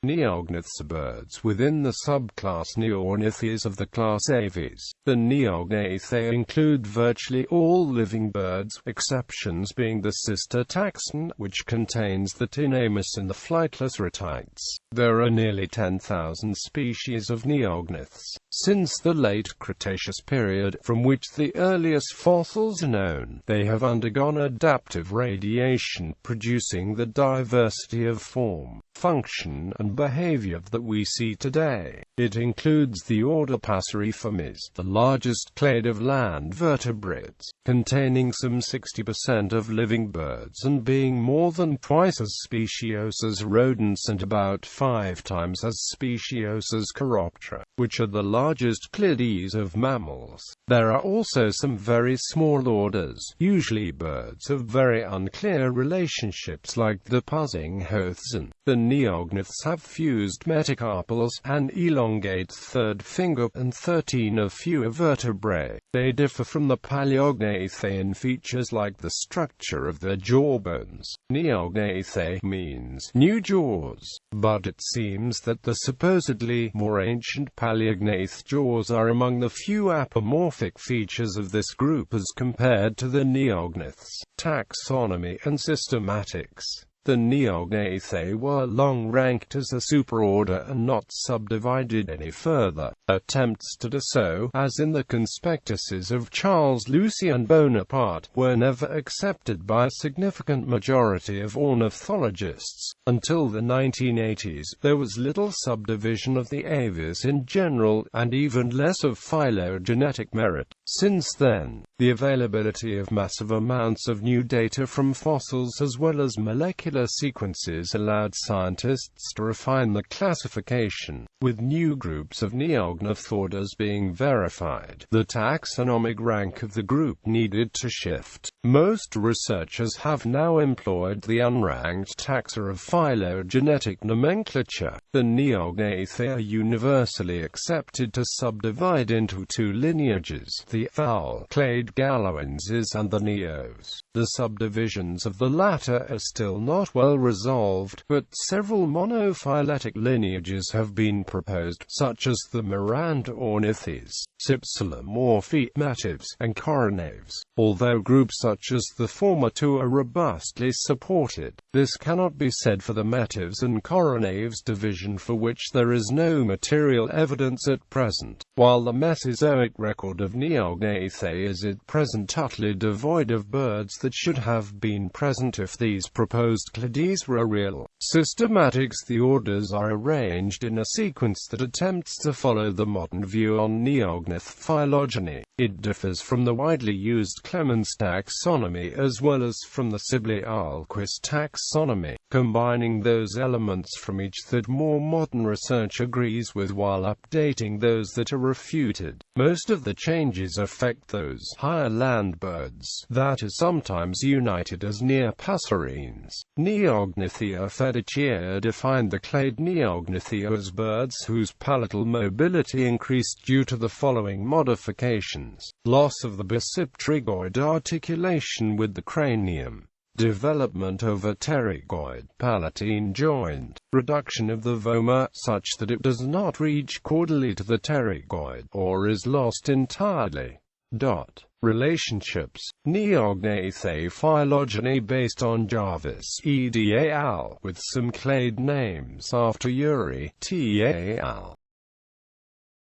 Neognaths are birds within the subclass Neornithes of the class Aves. The Neognathae include virtually all living birds, exceptions being the sister taxon, which contains the tinamous and the flightless ratites. There are nearly 10,000 species of neognaths. Since the late Cretaceous period, from which the earliest fossils are known, they have undergone adaptive radiation, producing the diversity of form, function, and behavior that we see today. It includes the order Passeriformes, the largest clade of land vertebrates, containing some 60% of living birds and being more than twice as speciose as rodents and about 5 times as speciose as Chiroptera, which are the largest clades of mammals. There are also some very small orders, usually birds of very unclear relationships like the Pussinghoths. The neognaths have fused metacarpals, an elongate third finger, and 13 or fewer vertebrae. They differ from the Paleognathae in features like the structure of their jawbones. Neognathae means new jaws, but it seems that the supposedly more ancient Paleognath jaws are among the few apomorphic features of this group as compared to the neognaths. Taxonomy and systematics. The Neognathae were long ranked as a superorder and not subdivided any further. Attempts to do so, as in the conspectuses of Charles Lucien Bonaparte, were never accepted by a significant majority of ornithologists. Until the 1980s, there was little subdivision of the Aves in general, and even less of phylogenetic merit. Since then, the availability of massive amounts of new data from fossils as well as molecular sequences allowed scientists to refine the classification, with new groups of neognath orders being verified. The taxonomic rank of the group needed to shift. Most researchers have now employed the unranked taxa of phylogenetic nomenclature. The Neognathae are universally accepted to subdivide into 2 lineages, the fowl clade Galoenses and the Neos. The subdivisions of the latter are still not well resolved, but several monophyletic lineages have been proposed, such as the Mirandoornithes, Cypsilomorphi, and Coronaves. Although groups such as the former 2 are robustly supported, this cannot be said for the Metives and Coronaves division, for which there is no material evidence at present. While the Mesozoic record of Neognathae is at present utterly devoid of birds that should have been present if these proposed clades were real. Systematics. The orders are arranged in a sequence that attempts to follow the modern view on neognath phylogeny. It differs from the widely used Clemens taxonomy as well as from the Sibley-Ahlquist taxonomy, combining those elements from each that more modern research agrees with while updating those that are refuted. Most of the changes affect those higher land birds that are sometimes united as neopasserines. Neognathia fedicea defined the clade Neognathia as birds whose palatal mobility increased due to the following modifications: loss of the bicipterygoid articulation with the cranium, development of a pterygoid palatine joint, reduction of the vomer such that it does not reach caudally to the pterygoid, or is lost entirely. Relationships. Neognathae phylogeny based on Jarvis et al., with some clade names after Urey et al.